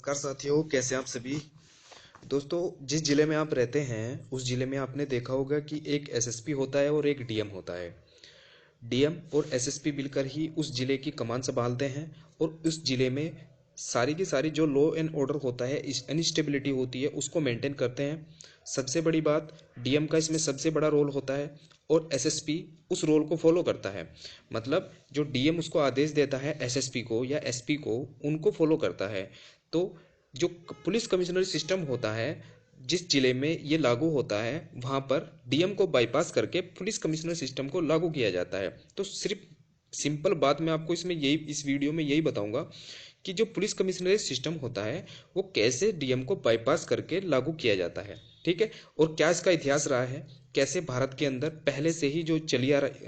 नमस्कार साथियों, कैसे हैं आप सभी। दोस्तों, जिस जिले में आप रहते हैं उस जिले में आपने देखा होगा कि एक एसएसपी होता है और एक डीएम होता है। डीएम और एसएसपी मिलकर ही उस जिले की कमान संभालते हैं और उस जिले में सारी की सारी जो लॉ एंड ऑर्डर होता है, इस अनस्टेबिलिटी होती है, उसको मेंटेन करते हैं। सबसे बड़ी बात, डीएम का इसमें सबसे बड़ा रोल होता है और एसएसपी उस रोल को फॉलो करता है। मतलब जो डीएम उसको आदेश देता है एसएसपी को या एसपी को, उनको फॉलो करता है। तो जो पुलिस कमिश्नरी सिस्टम होता है, जिस जिले में ये लागू होता है वहां पर डीएम को बाईपास करके पुलिस कमिश्नर सिस्टम को लागू किया जाता है। तो सिर्फ सिंपल बात मैं आपको इसमें यही, इस वीडियो में यही बताऊंगा कि जो पुलिस कमिश्नरेट सिस्टम होता है वो कैसे डीएम को बाईपास करके लागू किया जाता है। ठीक है। और क्या इसका इतिहास रहा है, कैसे भारत के अंदर पहले से ही जो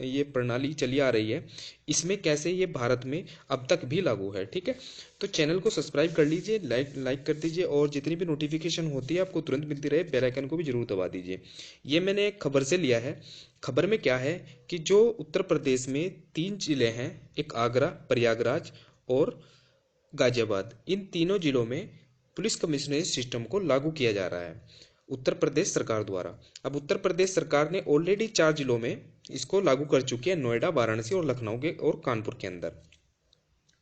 ये प्रणाली चली आ रही है, इसमें कैसे ये भारत में अब तक भी लागू है। ठीक है। तो चैनल को सब्सक्राइब कर लीजिए, लाइक कर दीजिए और जितनी भी नोटिफिकेशन होती है आपको तुरंत मिलती रहे, बेल आइकन को भी जरूर दबा दीजिए। ये मैंने एक खबर से लिया है। खबर में क्या है कि जो उत्तर प्रदेश में 3 जिले हैं, एक आगरा, प्रयागराज और गाजियाबाद, इन तीनों जिलों में पुलिस कमिश्नरेट सिस्टम को लागू किया जा रहा है उत्तर प्रदेश सरकार द्वारा। अब उत्तर प्रदेश सरकार ने ऑलरेडी 4 जिलों में इसको लागू कर चुकी है, नोएडा, वाराणसी और लखनऊ के और कानपुर के अंदर।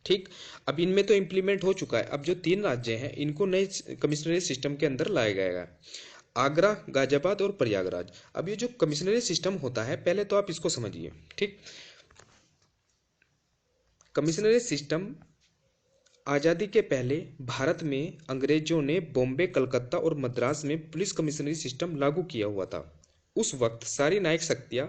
ठीक। अब इनमें तो इम्प्लीमेंट हो चुका है। अब जो 3 राज्य हैं इनको नए कमिश्नरेट सिस्टम के अंदर लाया गया है, आगरा, गाजियाबाद और प्रयागराज। अब ये जो कमिश्नरेट सिस्टम होता है, पहले तो आप इसको समझिए। ठीक। कमिश्नरेट सिस्टम आज़ादी के पहले भारत में अंग्रेजों ने बॉम्बे, कलकत्ता और मद्रास में पुलिस कमिश्नरी सिस्टम लागू किया हुआ था। उस वक्त सारी न्यायिक शक्तियाँ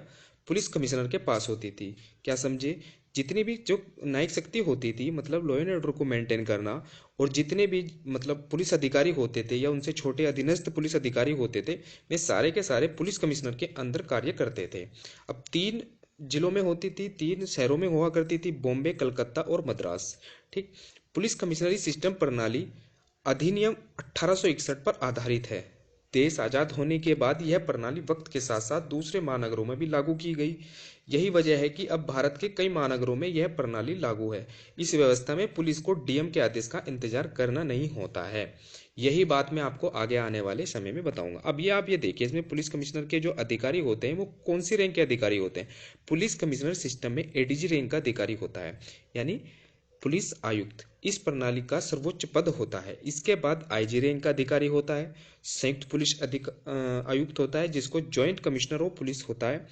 पुलिस कमिश्नर के पास होती थी। क्या समझे? जितनी भी जो न्यायिक शक्ति होती थी, मतलब लॉ एंड ऑर्डर को मेंटेन करना, और जितने भी मतलब पुलिस अधिकारी होते थे या उनसे छोटे अधीनस्थ पुलिस अधिकारी होते थे, वे सारे के सारे पुलिस कमिश्नर के अंदर कार्य करते थे। अब 3 जिलों में होती थी, 3 शहरों में हुआ करती थी, बॉम्बे, कलकत्ता और मद्रास। ठीक। पुलिस कमिश्नरी सिस्टम प्रणाली अधिनियम 1861 पर आधारित है। देश आजाद होने के बाद यह प्रणाली वक्त के साथ साथ दूसरे महानगरों में भी लागू की गई। यही वजह है कि अब भारत के कई महानगरों में यह प्रणाली लागू है। इस व्यवस्था में पुलिस को डीएम के आदेश का इंतजार करना नहीं होता है। यही बात मैं आपको आगे आने वाले समय में बताऊंगा। अब ये आप ये देखिए, इसमें पुलिस कमिश्नर के जो अधिकारी होते हैं वो कौन सी रैंक के अधिकारी होते हैं। पुलिस कमिश्नर सिस्टम में एडीजी रैंक का अधिकारी होता है, यानी पुलिस आयुक्त इस प्रणाली का सर्वोच्च पद होता है। इसके बाद आईजी रैंक का अधिकारी होता है, संयुक्त पुलिस आयुक्त होता है जिसको जॉइंट कमिश्नर ऑफ पुलिस होता है,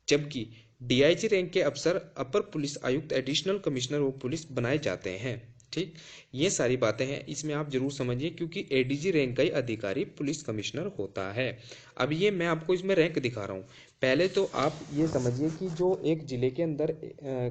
जबकि डीआईजी रैंक के अफसर अपर पुलिस आयुक्त एडिशनल कमिश्नर ऑफ पुलिस बनाए जाते हैं। ठीक। ये सारी बातें हैं, इसमें आप जरूर समझिए क्योंकि एडीजी रैंक का ही अधिकारी पुलिस कमिश्नर होता है। अब ये मैं आपको इसमें रैंक दिखा रहा हूँ। पहले तो आप ये समझिए कि जो एक जिले के अंदर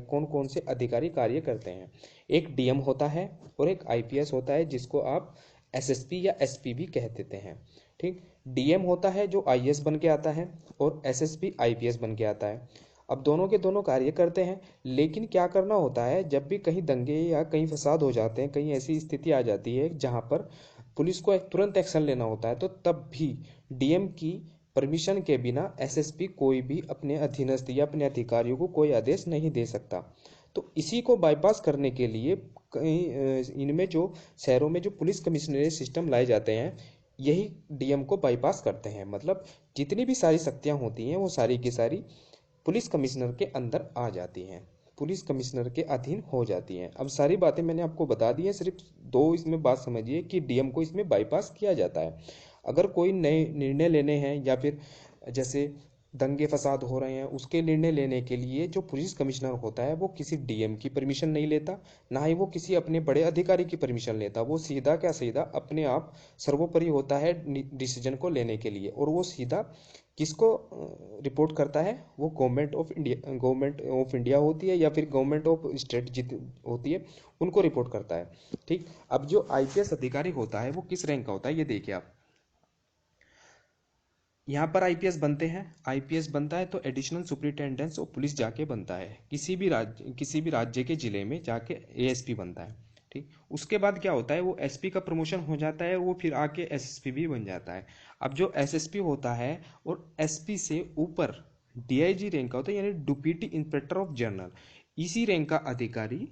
कौन कौन से अधिकारी कार्य करते हैं। एक डीएम होता है और एक आईपीएस होता है जिसको आप एसएसपी या एसपी भी कह देते हैं। ठीक। डीएम होता है जो आईएएस बन के आता है और एसएसपी आईपीएस बन के आता है। अब दोनों के दोनों कार्य करते हैं, लेकिन क्या करना होता है, जब भी कहीं दंगे या कहीं फसाद हो जाते हैं, कहीं ऐसी स्थिति आ जाती है जहां पर पुलिस को तुरंत एक्शन लेना होता है, तो तब भी डीएम की परमिशन के बिना एसएसपी कोई भी अपने अधीनस्थ या अपने अधिकारियों को कोई आदेश नहीं दे सकता। तो इसी को बाईपास करने के लिए कहीं इनमें जो शहरों में जो पुलिस कमिश्नरेट सिस्टम लाए जाते हैं, यही डीएम को बाईपास करते हैं। मतलब जितनी भी सारी शक्तियां होती हैं वो सारी की सारी पुलिस कमिश्नर के अंदर आ जाती हैं, पुलिस कमिश्नर के अधीन हो जाती हैं। अब सारी बातें मैंने आपको बता दी हैं, सिर्फ 2 इसमें बात समझिए कि डीएम को इसमें बाईपास किया जाता है। अगर कोई नए निर्णय लेने हैं या फिर जैसे दंगे फसाद हो रहे हैं, उसके निर्णय लेने के लिए जो पुलिस कमिश्नर होता है वो किसी डीएम की परमिशन नहीं लेता, ना ही वो किसी अपने बड़े अधिकारी की परमिशन लेता। वो सीधा क्या सीधा अपने आप सर्वोपरि होता है डिसीजन को लेने के लिए, और वो सीधा किसको रिपोर्ट करता है, वो गवर्नमेंट ऑफ इंडिया होती है या फिर गवर्नमेंट ऑफ स्टेट जित होती है, उनको रिपोर्ट करता है। ठीक। अब जो आईपीएस अधिकारी होता है वो किस रैंक का होता है, ये देखिए आप। यहाँ पर आईपीएस बनते हैं, आईपीएस बनता है तो एडिशनल सुपरिटेंडेंस ऑफ पुलिस जाके बनता है, किसी भी राज्य के जिले में जाके एएसपी बनता है। ठीक। उसके बाद क्या होता है, वो एसपी का प्रमोशन हो जाता है, वो फिर आके एसएसपी भी बन जाता है। अब जो एसएसपी होता है और एसपी से ऊपर डीआईजी रैंक का होता है, यानी डिप्टी इंस्पेक्टर ऑफ जनरल, इसी रैंक का अधिकारी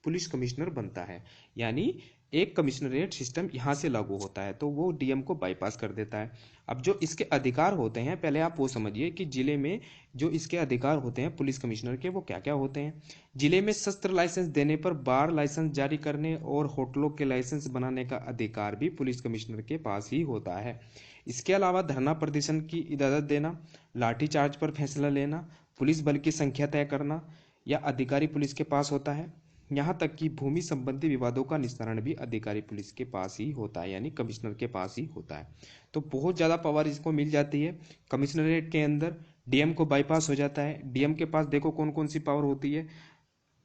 पुलिस कमिश्नर बनता है। यानी एक कमिश्नरेट सिस्टम यहाँ से लागू होता है तो वो डीएम को बाईपास कर देता है। अब जो इसके अधिकार होते हैं पहले आप वो समझिए कि जिले में जो इसके अधिकार होते हैं पुलिस कमिश्नर के वो क्या क्या होते हैं। जिले में शस्त्र लाइसेंस देने पर बार लाइसेंस जारी करने और होटलों के लाइसेंस बनाने का अधिकार भी पुलिस कमिश्नर के पास ही होता है। इसके अलावा धरना प्रदर्शन की इजाज़त देना, लाठीचार्ज पर फैसला लेना, पुलिस बल की संख्या तय करना या अधिकारी पुलिस के पास होता है। यहाँ तक कि भूमि संबंधी विवादों का निस्तारण भी अधिकारी पुलिस के पास ही होता है, यानी कमिश्नर के पास ही होता है। तो बहुत ज़्यादा पावर इसको मिल जाती है। कमिश्नरेट के अंदर डीएम को बाईपास हो जाता है। डीएम के पास देखो कौन कौन सी पावर होती है।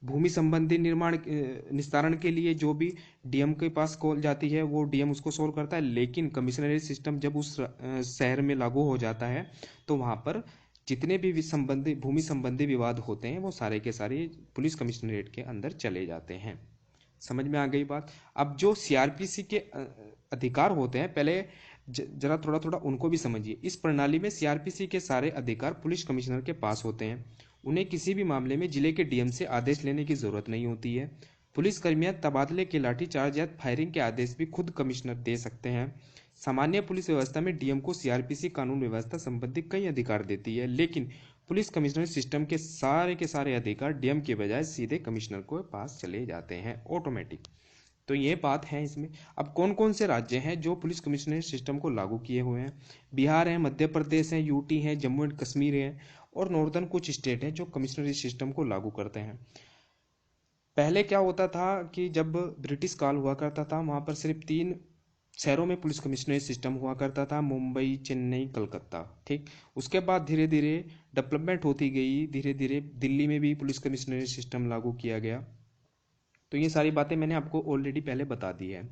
भूमि संबंधी निस्तारण के लिए जो भी डीएम के पास कॉल जाती है वो डीएम उसको सोल्व करता है, लेकिन कमिश्नरेट सिस्टम जब उस शहर में लागू हो जाता है तो वहाँ पर जितने भी संबंधी भूमि संबंधी विवाद होते हैं वो सारे के सारे पुलिस कमिश्नरेट के अंदर चले जाते हैं। समझ में आ गई बात। अब जो सीआरपीसी के अधिकार होते हैं पहले जरा थोड़ा थोड़ा उनको भी समझिए। इस प्रणाली में सीआरपीसी के सारे अधिकार पुलिस कमिश्नर के पास होते हैं। उन्हें किसी भी मामले में जिले के डीएम से आदेश लेने की जरूरत नहीं होती है। पुलिसकर्मियां तबादले के लाठीचार्ज या फायरिंग के आदेश भी खुद कमिश्नर दे सकते हैं। सामान्य पुलिस व्यवस्था में डीएम को सीआरपीसी कानून व्यवस्था संबंधी कई अधिकार देती है, लेकिन पुलिस कमिश्नर सिस्टम के सारे अधिकार डीएम के बजाय सीधे कमिश्नर को पास चले जाते हैं ऑटोमेटिक। तो ये बात है इसमें। अब कौन कौन से राज्य हैं जो पुलिस कमिश्नरेट सिस्टम को लागू किए हुए हैं? बिहार है, मध्य प्रदेश है, यूटी है, जम्मू एंड कश्मीर है और नॉर्दर्न कुछ स्टेट हैं जो कमिश्नरेट सिस्टम को लागू करते हैं। पहले क्या होता था कि जब ब्रिटिश काल हुआ करता था वहाँ पर सिर्फ 3 शहरों में पुलिस कमिश्नरेट सिस्टम हुआ करता था, मुंबई, चेन्नई, कलकत्ता। ठीक, उसके बाद धीरे धीरे डेवलपमेंट होती गई, धीरे धीरे दिल्ली में भी पुलिस कमिश्नरेट सिस्टम लागू किया गया। तो ये सारी बातें मैंने आपको ऑलरेडी पहले बता दी है।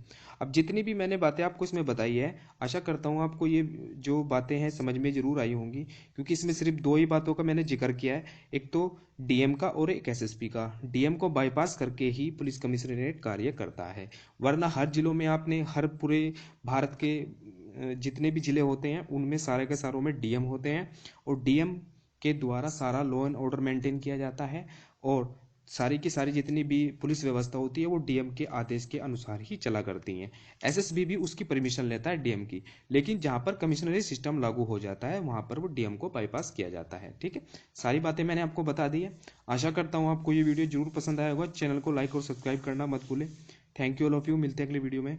अब जितनी भी मैंने बातें आपको इसमें बताई है, आशा करता हूँ आपको ये जो बातें हैं समझ में ज़रूर आई होंगी, क्योंकि इसमें सिर्फ 2 ही बातों का मैंने जिक्र किया है, एक तो डीएम का और एक एसएसपी का। डीएम को बाईपास करके ही पुलिस कमिश्नरेट कार्य करता है, वरना हर जिलों में आपने हर पूरे भारत के जितने भी जिले होते हैं उनमें सारे के सारों में डीएम होते हैं और डीएम के द्वारा सारा लॉ एंड ऑर्डर मेंटेन किया जाता है और सारी की सारी जितनी भी पुलिस व्यवस्था होती है वो डीएम के आदेश के अनुसार ही चला करती हैं। एसएसबी भी उसकी परमिशन लेता है डीएम की, लेकिन जहां पर कमिश्नरी सिस्टम लागू हो जाता है वहां पर वो डीएम को बाईपास किया जाता है। ठीक है, सारी बातें मैंने आपको बता दी है। आशा करता हूँ आपको ये वीडियो जरूर पसंद आया होगा। चैनल को लाइक और सब्सक्राइब करना मत भूलें। Thank you all of you. मिलते हैं अगले वीडियो में।